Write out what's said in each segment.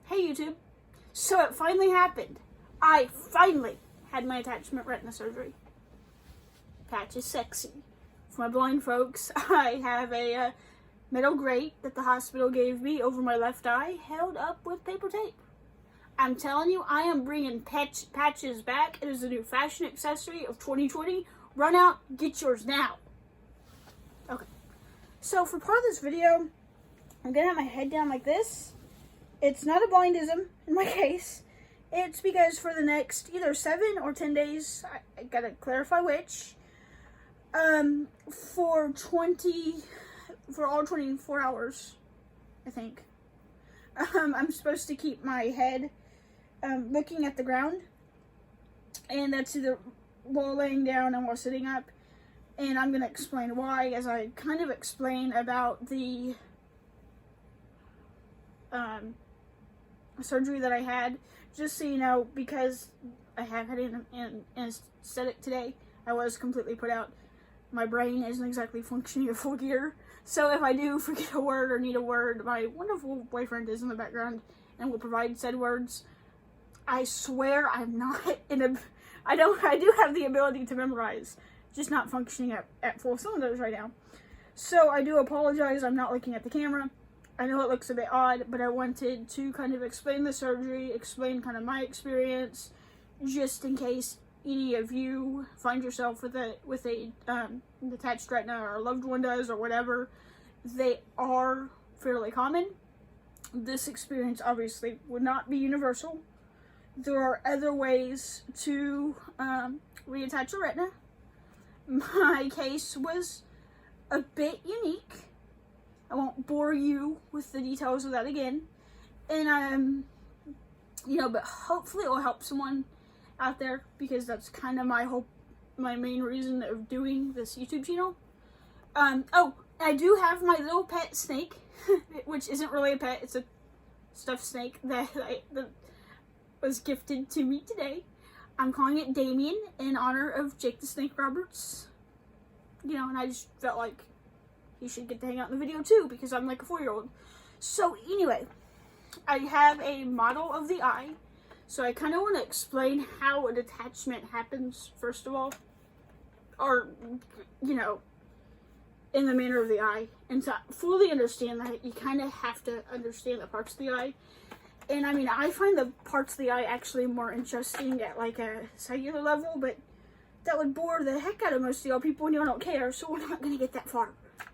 Hey YouTube. So it finally happened. I finally had my attachment retina surgery. Patch is sexy. For my blind folks, I have a metal grate that the hospital gave me over my left eye, held up with paper tape. I'm telling you, I am bringing patches back. It is the new fashion accessory of 2020. Run out, get yours now. Okay. So for part of this video, I'm gonna have my head down like this. It's not a blindism in my case. It's because for the next either 7 or 10 days, I gotta clarify which, for all 24 hours, I think, I'm supposed to keep my head looking at the ground, and that's either while laying down and while sitting up, and I'm gonna explain why as I kind of explain about the surgery that I had, just so you know, because I have had an anesthetic today. I was completely put out. My brain isn't exactly functioning at full gear, so if I do forget a word or need a word, my wonderful boyfriend is in the background and will provide said words. I swear I'm not I do have the ability to memorize, just not functioning at full cylinders right now. So I do apologize, I'm not looking at the camera. I know it looks a bit odd, but I wanted to kind of explain the surgery, explain kind of my experience, just in case any of you find yourself with a detached retina, or a loved one does, or whatever. They are fairly common. This experience obviously would not be universal. There are other ways to reattach a retina. My case was a bit unique. I won't bore you with the details of that again. And, but hopefully it will help someone out there, because that's kind of my main reason of doing this YouTube channel. Oh, I do have my little pet snake, which isn't really a pet, it's a stuffed snake that was gifted to me today. I'm calling it Damien in honor of Jake the Snake Roberts. And I just felt like he should get to hang out in the video too, because I'm like a 4-year-old. So anyway, I have a model of the eye. So I kind of want to explain how a detachment happens, first of all. Or, in the manner of the eye. And to fully understand that, you kind of have to understand the parts of the eye. And I mean, I find the parts of the eye actually more interesting at like a cellular level, but that would bore the heck out of most of y'all people and y'all don't care, so we're not going to get that far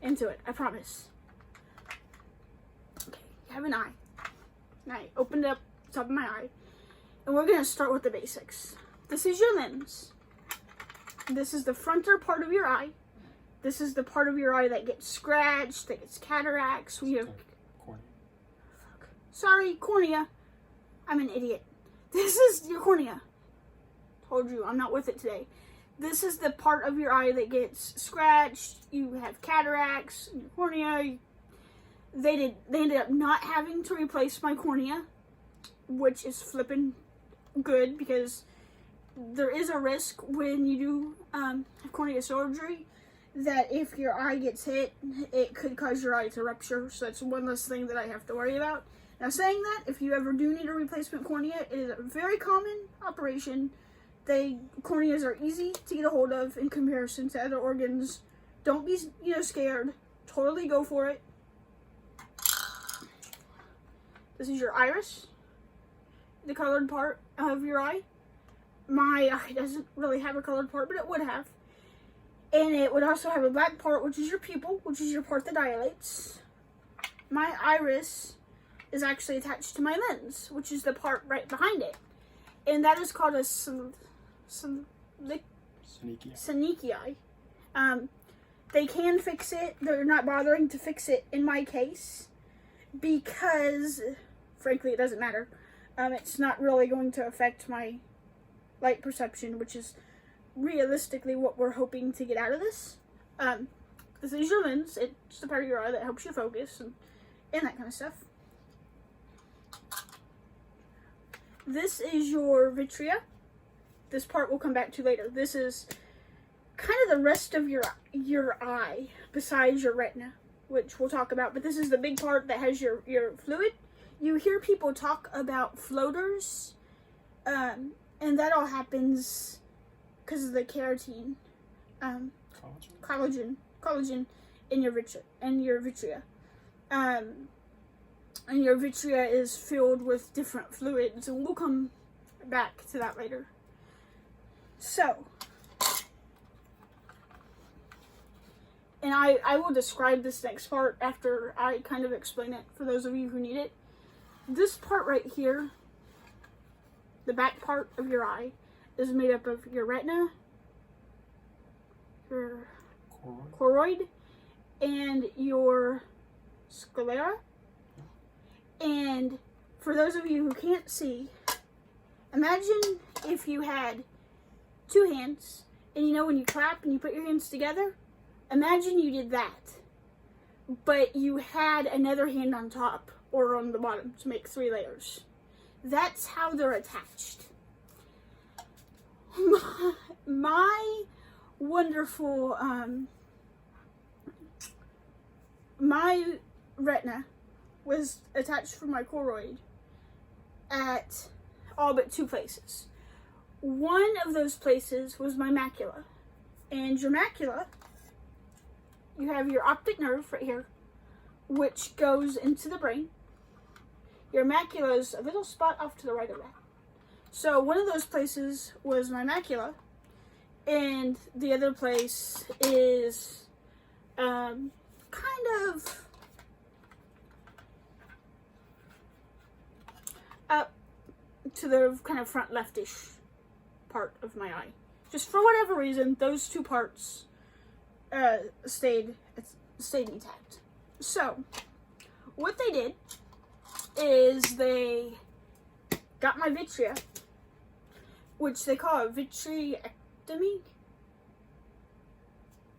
into it, I promise. Okay, you have an eye. And I opened up the top of my eye, and we're going to start with the basics. This is your lens. This is the frontal part of your eye. This is the part of your eye that gets scratched, that gets cataracts. We have cornea. Sorry, cornea. I'm an idiot. This is your cornea. Told you, I'm not with it today. This is the part of your eye that gets scratched. You have cataracts in your cornea. They ended up not having to replace my cornea, which is flipping good, because there is a risk when you do have cornea surgery that if your eye gets hit, it could cause your eye to rupture. So that's one less thing that I have to worry about. Now, saying that, if you ever do need a replacement cornea, it is a very common operation. Corneas are easy to get a hold of in comparison to other organs. Don't be, scared. Totally go for it. This is your iris, the colored part of your eye. My eye doesn't really have a colored part, but it would have. And it would also have a black part, which is your pupil, which is your part that dilates. My iris is actually attached to my lens, which is the part right behind it. And that is called a synechia. They can fix it. They're not bothering to fix it in my case, because, frankly, it doesn't matter. It's not really going to affect my light perception, which is realistically what we're hoping to get out of this. This is your lens. It's the part of your eye that helps you focus and that kind of stuff. This is your vitrea. This part we'll come back to later. This is kind of the rest of your eye besides your retina, which we'll talk about. But this is the big part that has your fluid. you hear people talk about floaters, and that all happens because of the keratin, collagen in your vitrea. And your vitrea is filled with different fluids, and we'll come back to that later. So, and I will describe this next part after I kind of explain it for those of you who need it. This part right here, the back part of your eye, is made up of your retina, your choroid, and your sclera. And for those of you who can't see, imagine if you had two hands, and you know when you clap and you put your hands together, imagine you did that, but you had another hand on top or on the bottom to make 3 layers. That's how they're attached. My wonderful, my retina was attached from my choroid at all but 2 places. One of those places was my macula. And your macula, you have your optic nerve right here, which goes into the brain. Your macula is a little spot off to the right of that. So one of those places was my macula, and the other place is kind of up to the kind of front leftish part of my eye. Just for whatever reason, those 2 parts stayed intact. So what they did is they got my vitrea, which they call a vitrectomy.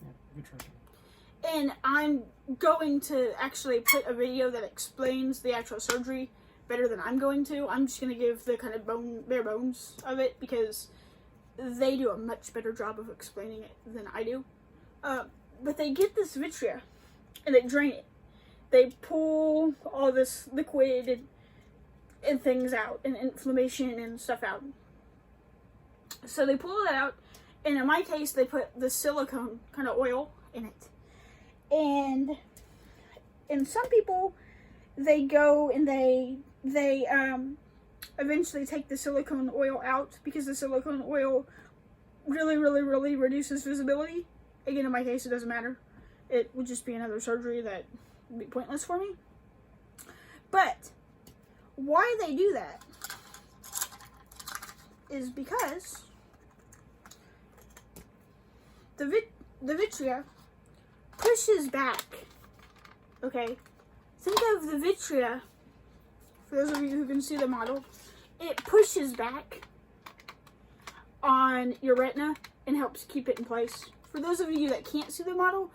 Yeah, vitrectomy. And I'm going to actually put a video that explains the actual surgery better than I'm going to. I'm just going to give the kind of bare bones of it because they do a much better job of explaining it than I do. But they get this vitrea and they drain it. They pull all this liquid and things out, and inflammation and stuff out. So they pull that out, and in my case, they put the silicone kind of oil in it. And in some people, they go and they eventually take the silicone oil out because the silicone oil really reduces visibility. Again, in my case, it doesn't matter. It would just be another surgery that would be pointless for me. But why they do that is because the vitrea pushes back. Okay, think of the vitrea, for those of you who can see the model, it pushes back on your retina and helps keep it in place. For those of you that can't see the model,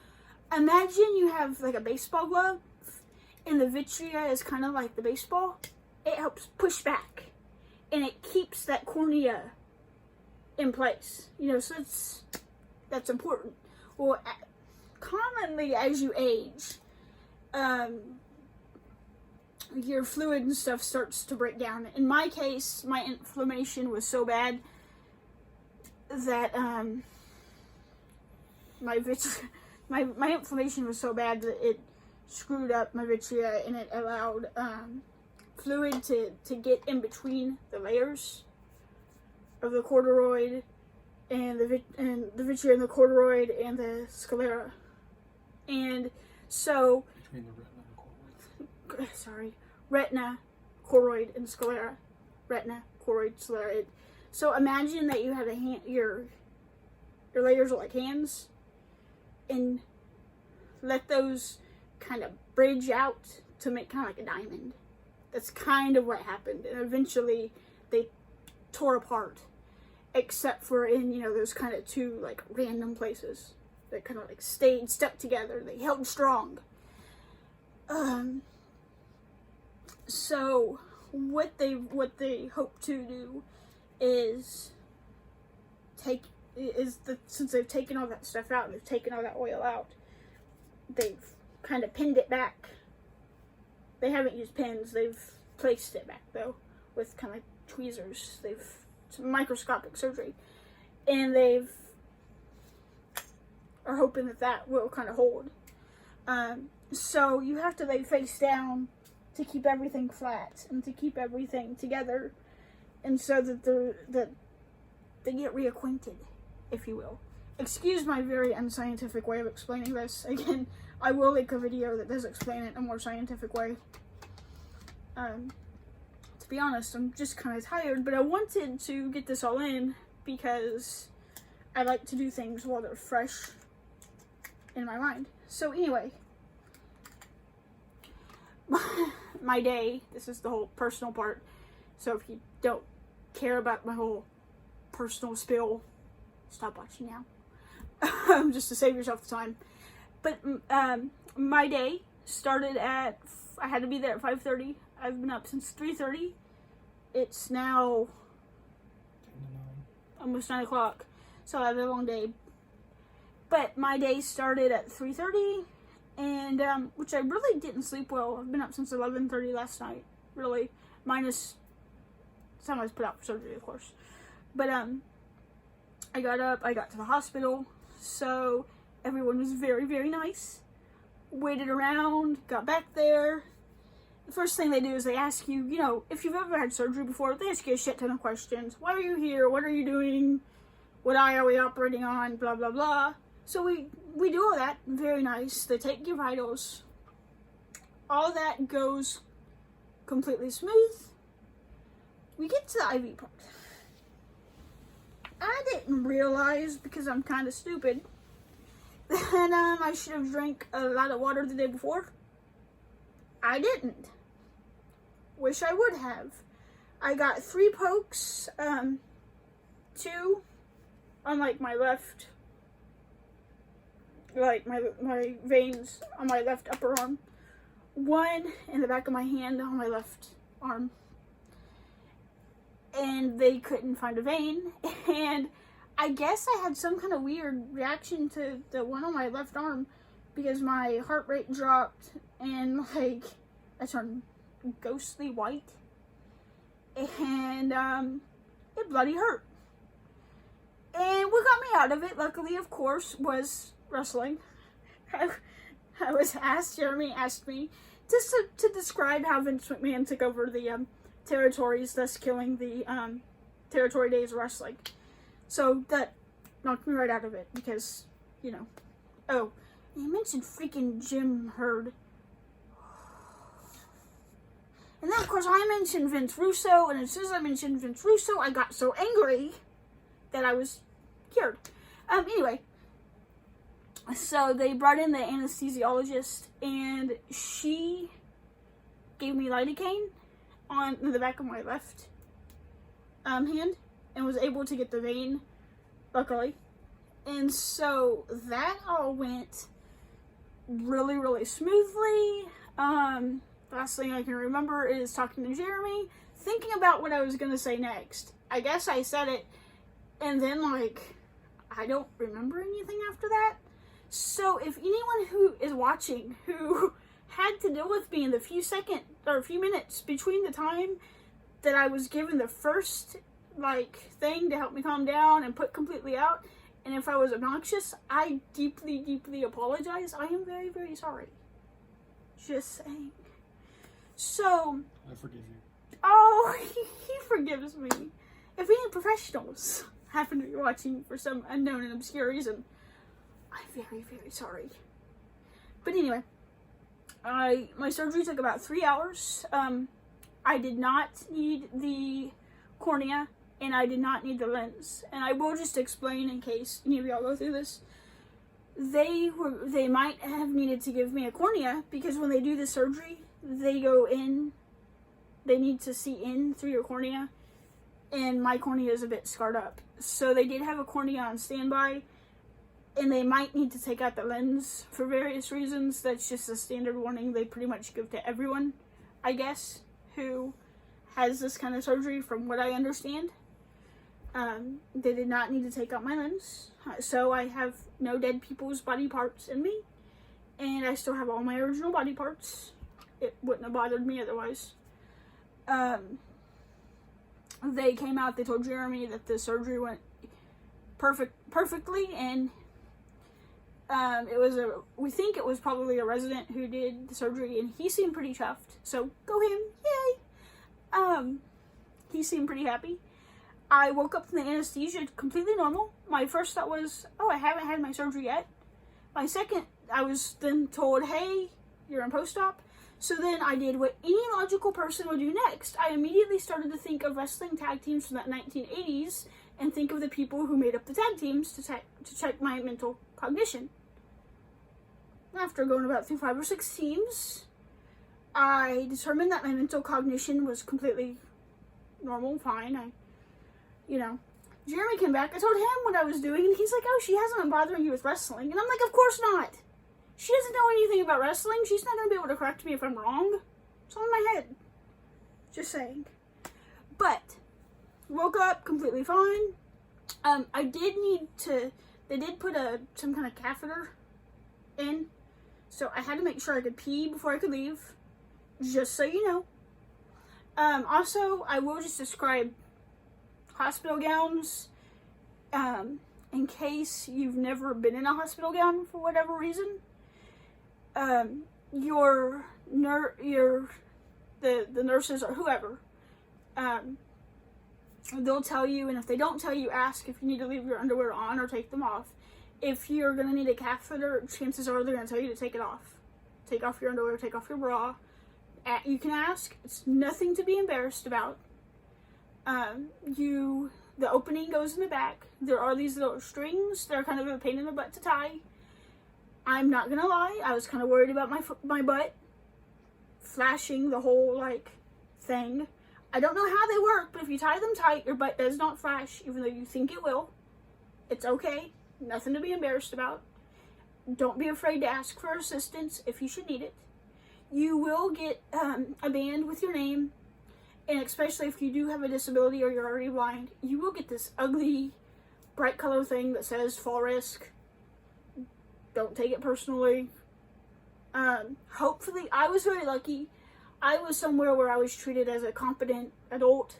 imagine you have like a baseball glove and the vitrea is kind of like the baseball. It helps push back and it keeps that cornea in place. You know, so that's important. Well, commonly as you age, your fluid and stuff starts to break down. In my case, my inflammation was so bad that my inflammation was so bad that it screwed up my vitrea, and it allowed fluid to get in between the layers of the corduroid and the vitrea and the corduroid and the sclera. And so Between the retina and choroid. Sorry, retina, choroid, and sclera. Retina, choroid, sclera. So imagine that you have your layers are like hands, and let those kind of bridge out to make kind of like a diamond. That's kind of what happened, and eventually they tore apart, except for in, you know, those kind of 2 like random places that kind of like stayed stuck together. They held strong. So what they hope to do is since they've taken all that stuff out and they've taken all that oil out, they've kind of pinned it back. They haven't used pins. They've placed it back though with kind of tweezers. It's microscopic surgery, and are hoping that will kind of hold. So you have to lay face down to keep everything flat and to keep everything together, and so that they get reacquainted, if you will. Excuse my very unscientific way of explaining this. Again, I will make a video that does explain it in a more scientific way. To be honest, I'm just kind of tired, but I wanted to get this all in because I like to do things while they're fresh in my mind. So anyway, my day, this is the whole personal part, so if you don't care about my whole personal spill, stop watching now. Just to save yourself the time. But my day started at, I had to be there at 5:30. I've been up since 3:30. It's now 10 to 9. almost 9 o'clock, so I had a long day. But my day started at 3:30, and which I really didn't sleep well. I've been up since 11:30 last night, really, minus the time I was put out for surgery, of course. But I got up, I got to the hospital, so everyone was very, very nice. Waited around, got back there. The first thing they do is they ask you, you know, if you've ever had surgery before, they ask you a shit ton of questions. Why are you here? What are you doing? What eye are we operating on? Blah, blah, blah. So we do all that. Very nice. They take your vitals. All that goes completely smooth. We get to the IV part. I didn't realize, because I'm kind of stupid, that I should have drank a lot of water the day before. I didn't. Wish I would have. I got 3 pokes, 2 on like my left, like my veins on my left upper arm, 1 in the back of my hand on my left arm, and they couldn't find a vein, and I guess I had some kind of weird reaction to the one on my left arm, because my heart rate dropped and like I turned ghostly white, and it bloody hurt. And what got me out of it, luckily, of course, was wrestling. I was asked, Jeremy asked me just to describe how Vince McMahon took over the territories, thus killing the territory days of wrestling. So that knocked me right out of it, because, you know. Oh, you mentioned freaking Jim Herd. And then, of course, I mentioned Vince Russo, and as soon as I mentioned Vince Russo, I got so angry that I was cured. Anyway, so they brought in the anesthesiologist, and she gave me lidocaine on the back of my left hand, and was able to get the vein, luckily. And so that all went really, really smoothly. Last thing I can remember is talking to Jeremy, thinking about what I was going to say next. I guess I said it, and then, like, I don't remember anything after that. So if anyone who is watching who had to deal with me in the few minutes between the time that I was given the first, like, thing to help me calm down and put completely out, and if I was obnoxious, I deeply, deeply apologize. I am very, very sorry. Just saying. So, I forgive you. oh, he forgives me. If any professionals happen to be watching for some unknown and obscure reason, I'm very, very sorry. But anyway, my surgery took about 3 hours. I did not need the cornea, and I did not need the lens. And I will just explain in case any of y'all go through this. They might have needed to give me a cornea, because when they do the surgery, they go in, they need to see in through your cornea, and my cornea is a bit scarred up. So they did have a cornea on standby, and they might need to take out the lens for various reasons. That's just a standard warning they pretty much give to everyone, I guess, who has this kind of surgery, from what I understand. They did not need to take out my lens, so I have no dead people's body parts in me, and I still have all my original body parts. It wouldn't have bothered me otherwise. they came out, they told Jeremy that the surgery went perfectly, and we think it was probably a resident who did the surgery, and he seemed pretty chuffed, so go him, yay! He seemed pretty happy. I woke up from the anesthesia completely normal. My first thought was, oh, I haven't had my surgery yet. My second, I was then told, hey, you're in post-op. So then I did what any logical person would do next. I immediately started to think of wrestling tag teams from the 1980s and think of the people who made up the tag teams to check my mental cognition. After going about through 5 or 6 teams, I determined that my mental cognition was completely normal, fine. Jeremy came back. I told him what I was doing, and he's like, oh, she hasn't been bothering you with wrestling. And I'm like, of course not. She doesn't know anything about wrestling. She's not going to be able to correct me if I'm wrong. It's all in my head. Just saying. But, woke up completely fine. I did need to, they did put some kind of catheter in, so I had to make sure I could pee before I could leave, just so you know. Also, I will just describe hospital gowns, in case you've never been in a hospital gown for whatever reason. The nurses or whoever, they'll tell you, and if they don't tell you, ask if you need to leave your underwear on or take them off. If you're going to need a catheter, chances are they're going to tell you to take it off. Take off your underwear, take off your bra. You can ask. It's nothing to be embarrassed about. The opening goes in the back. There are these little strings. They're kind of a pain in the butt to tie. I'm not gonna lie, I was kind of worried about my butt flashing the whole, thing. I don't know how they work, but if you tie them tight, your butt does not flash, even though you think it will. It's okay. Nothing to be embarrassed about. Don't be afraid to ask for assistance if you should need it. You will get a band with your name, and especially if you do have a disability or you're already blind, you will get this ugly, bright color thing that says fall risk. Don't take it personally. Hopefully, I was very lucky. I was somewhere where I was treated as a competent adult.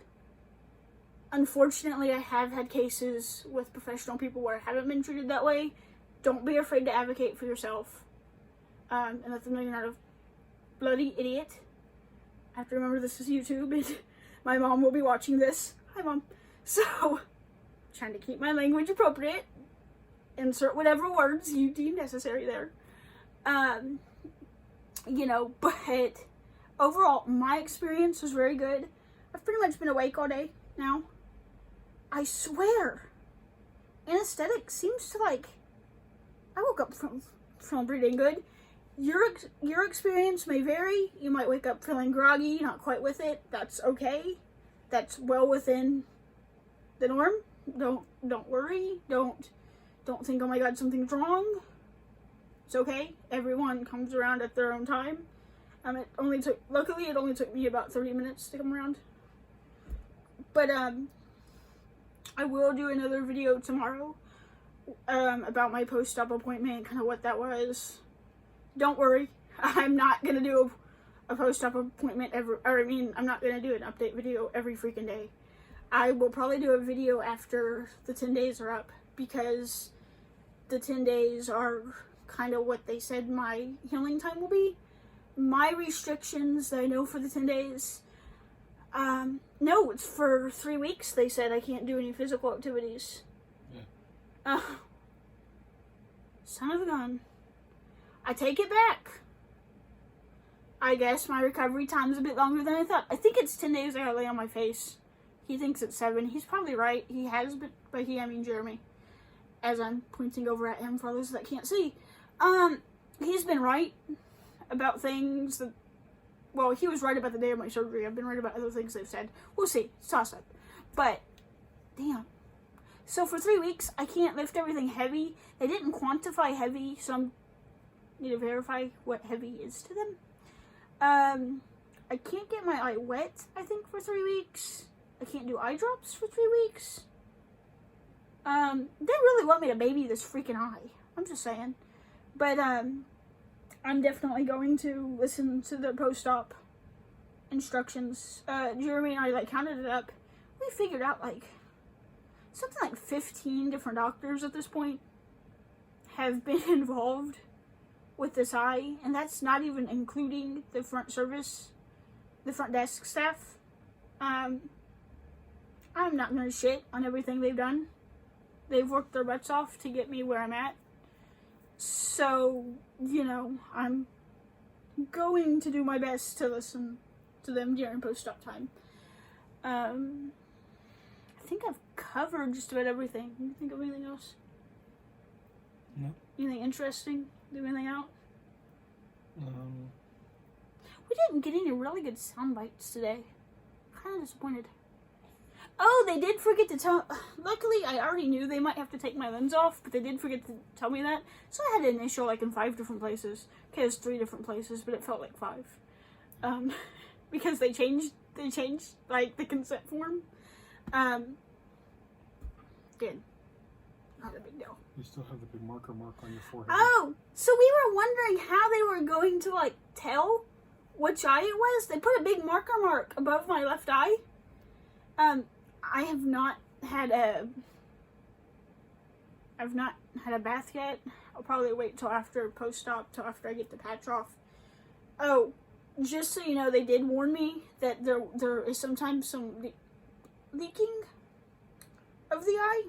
Unfortunately, I have had cases with professional people where I haven't been treated that way. Don't be afraid to advocate for yourself. And let them know you're not a bloody idiot. I have to remember this is YouTube, and my mom will be watching this. Hi, Mom. So, trying to keep my language appropriate. Insert whatever words you deem necessary there. But overall, my experience was very good. I've pretty much been awake all day now. I swear, anesthetic seems to I woke up from pretty dang good. Your experience may vary. You might wake up feeling groggy, not quite with it. That's okay. That's well within the norm. Don't worry. Don't think, oh my god, something's wrong. It's okay. Everyone comes around at their own time. Luckily it only took me about 30 minutes to come around. But, I will do another video tomorrow, about my post-op appointment, kind of what that was. Don't worry. I'm not gonna do a post-op appointment I'm not gonna do an update video every freaking day. I will probably do a video after the 10 days are up, because the 10 days are kind of what they said my healing time will be. My restrictions that I know for the 10 days, no, it's for 3 weeks. They said I can't do any physical activities. Yeah. Son of a gun. I take it back. I guess my recovery time's a bit longer than I thought. I think it's 10 days I gotta lay on my face. He thinks it's 7. He's probably right. He has been, by he, I mean Jeremy. As I'm pointing over at him for those that can't see. He's been right about things that, well, he was right about the day of my surgery. I've been right about other things they've said. We'll see. It's toss-up. But, damn. So for 3 weeks, I can't lift everything heavy. They didn't quantify heavy, so I need to verify what heavy is to them. I can't get my eye wet, I think, for 3 weeks. I can't do eye drops for 3 weeks. They really want me to baby this freaking eye. I'm just saying. But, I'm definitely going to listen to the post-op instructions. Jeremy and I like counted it up. We figured out like something like 15 different doctors at this point have been involved with this eye, and that's not even including the front desk staff. I'm not gonna shit on everything they've done. They've worked their butts off to get me where I'm at. So, you know, I'm going to do my best to listen to them during post-op time. I think I've covered just about everything. You think of anything else? No. Anything interesting? Do anything out? We We didn't get any really good sound bites today. Kind of disappointed. Oh, they did forget to tell. Luckily, I already knew they might have to take my lens off, but they did forget to tell me that. So I had an initial like in 5 different places. Okay, it was 3 different places, but it felt like 5. Because they changed like the consent form. Good. Not a big deal. You still have the big marker mark on your forehead. Oh, so we were wondering how they were going to like tell which eye it was. They put a big marker mark above my left eye. I have not had a bath yet. I'll probably wait till after post-op, till after I get the patch off. Oh, just so you know, they did warn me that there is sometimes some leaking of the eye.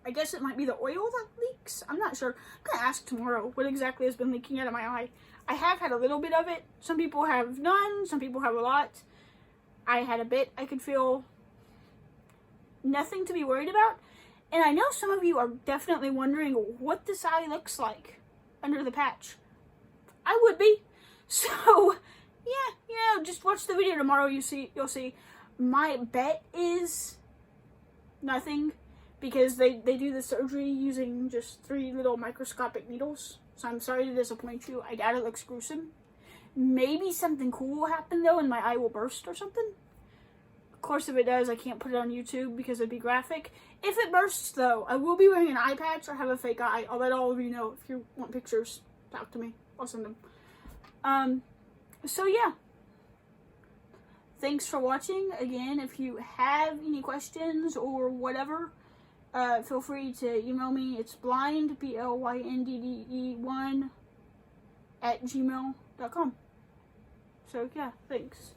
I guess it might be the oil that leaks. I'm not sure. I'm gonna ask tomorrow what exactly has been leaking out of my eye. I have had a little bit of it. Some people have none. Some people have a lot. I had a bit. I could feel nothing to be worried about. And I know some of you are definitely wondering what this eye looks like under the patch. I would be. So, yeah, just watch the video tomorrow. You'll see. My bet is nothing, because they do the surgery using just 3 little microscopic needles. So I'm sorry to disappoint you. I doubt it looks gruesome. Maybe something cool will happen though, and my eye will burst or something. Of course, if it does, I can't put it on YouTube because it'd be graphic. If it bursts though, I will be wearing an eye patch or have a fake eye. I'll let all of you know. If you want pictures, talk to me. I'll send them. So yeah. Thanks for watching. Again, if you have any questions or whatever, feel free to email me. It's blind, BLYNDDE1 @gmail.com. So yeah, thanks.